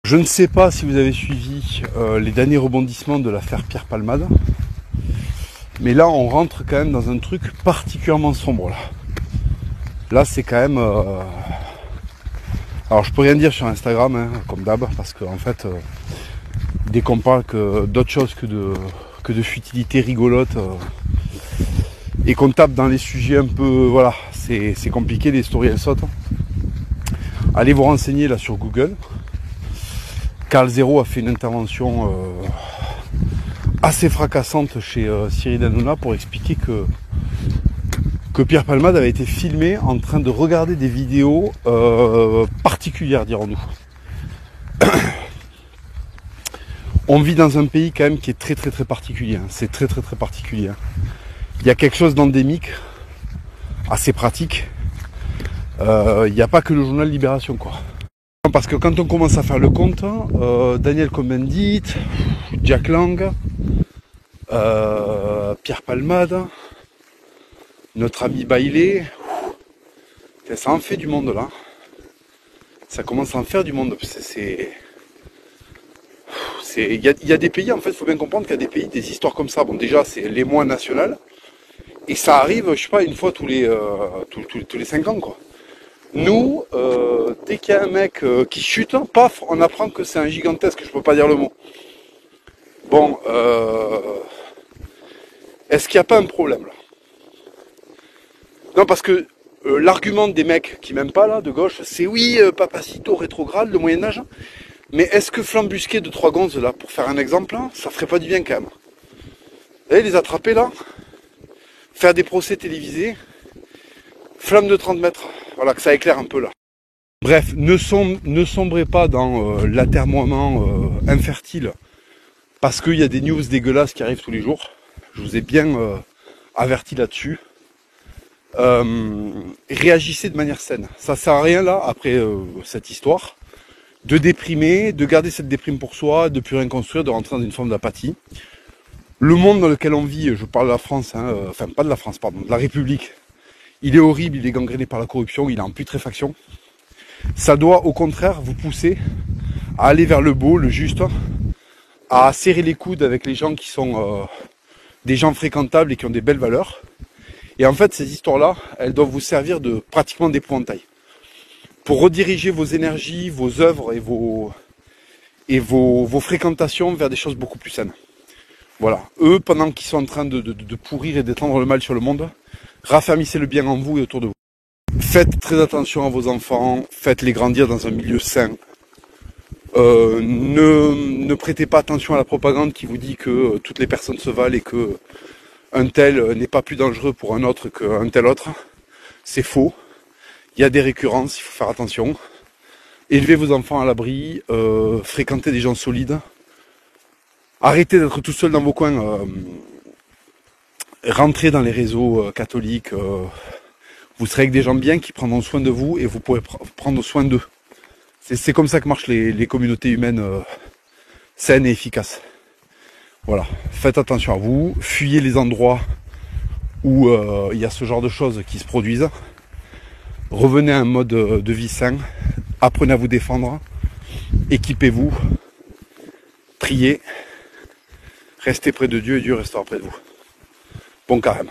Je ne sais pas si vous avez suivi les derniers rebondissements de l'affaire Pierre Palmade, mais là on rentre quand même dans un truc particulièrement sombre là. Là c'est quand même... Alors je peux rien dire sur Instagram, hein, comme d'hab, parce qu'en fait, dès qu'on parle d'autre chose que de futilité rigolote, et qu'on tape dans les sujets un peu... Voilà, c'est compliqué, les stories elles sautent. Allez vous renseigner là sur Google. Karl Zéro a fait une intervention assez fracassante chez Cyril Hanouna pour expliquer que Pierre Palmade avait été filmé en train de regarder des vidéos particulières, dirons-nous. On vit dans un pays quand même qui est très très très particulier, hein. C'est très très très particulier. Hein. Il y a quelque chose d'endémique, assez pratique. Il n'y a pas que le journal Libération, quoi. Parce que quand on commence à faire le compte, Daniel Cohn-Bendit, Jack Lang, Pierre Palmade, notre ami Bailey, ça en fait du monde là. Ça commence à en faire du monde. Il y a des pays, en fait, il faut bien comprendre qu'il y a des pays, des histoires comme ça. Bon, déjà, c'est l'émoi national. Et ça arrive, je sais pas, une fois tous les 5 ans, quoi. Nous, dès qu'il y a un mec qui chute, paf, on apprend que c'est un gigantesque, je peux pas dire le mot. Bon, est-ce qu'il n'y a pas un problème là? Non, parce que l'argument des mecs qui m'aiment pas là, de gauche, c'est oui, Papacito, rétrograde, le Moyen-Âge. Mais est-ce que flambusquer de 3 gonzes là, pour faire un exemple, là, ça ferait pas du bien quand même? Vous allez les attraper là, faire des procès télévisés, flamme de 30 mètres. Voilà, que ça éclaire un peu là. Bref, ne sombrez pas dans l'atermoiement infertile parce qu'il y a des news dégueulasses qui arrivent tous les jours. Je vous ai bien averti là-dessus. Réagissez de manière saine. Ça sert à rien là, après cette histoire, de déprimer, de garder cette déprime pour soi, de plus rien construire, de rentrer dans une forme d'apathie. Le monde dans lequel on vit, je parle de la France, hein, enfin pas de la France, pardon, de la République, il est horrible, il est gangréné par la corruption, il est en putréfaction. Ça doit au contraire vous pousser à aller vers le beau, le juste, à serrer les coudes avec les gens qui sont des gens fréquentables et qui ont des belles valeurs. Et en fait, ces histoires-là, elles doivent vous servir de pratiquement d'épouvantail pour rediriger vos énergies, vos œuvres et vos fréquentations vers des choses beaucoup plus saines. Voilà. Eux, pendant qu'ils sont en train de pourrir et d'étendre le mal sur le monde, raffermissez le bien en vous et autour de vous. Faites très attention à vos enfants, faites-les grandir dans un milieu sain. Ne prêtez pas attention à la propagande qui vous dit que toutes les personnes se valent et que un tel n'est pas plus dangereux pour un autre qu'un tel autre. C'est faux. Il y a des récurrences, il faut faire attention. Élevez vos enfants à l'abri, fréquentez des gens solides. Arrêtez d'être tout seul dans vos coins. Rentrez dans les réseaux catholiques. Vous serez avec des gens bien qui prendront soin de vous et vous pourrez prendre soin d'eux. C'est comme ça que marchent les communautés humaines saines et efficaces. Voilà, faites attention à vous, fuyez les endroits où il y a ce genre de choses qui se produisent. Revenez à un mode de vie sain, apprenez à vous défendre, équipez-vous, priez, restez près de Dieu et Dieu restera près de vous. Bon carême.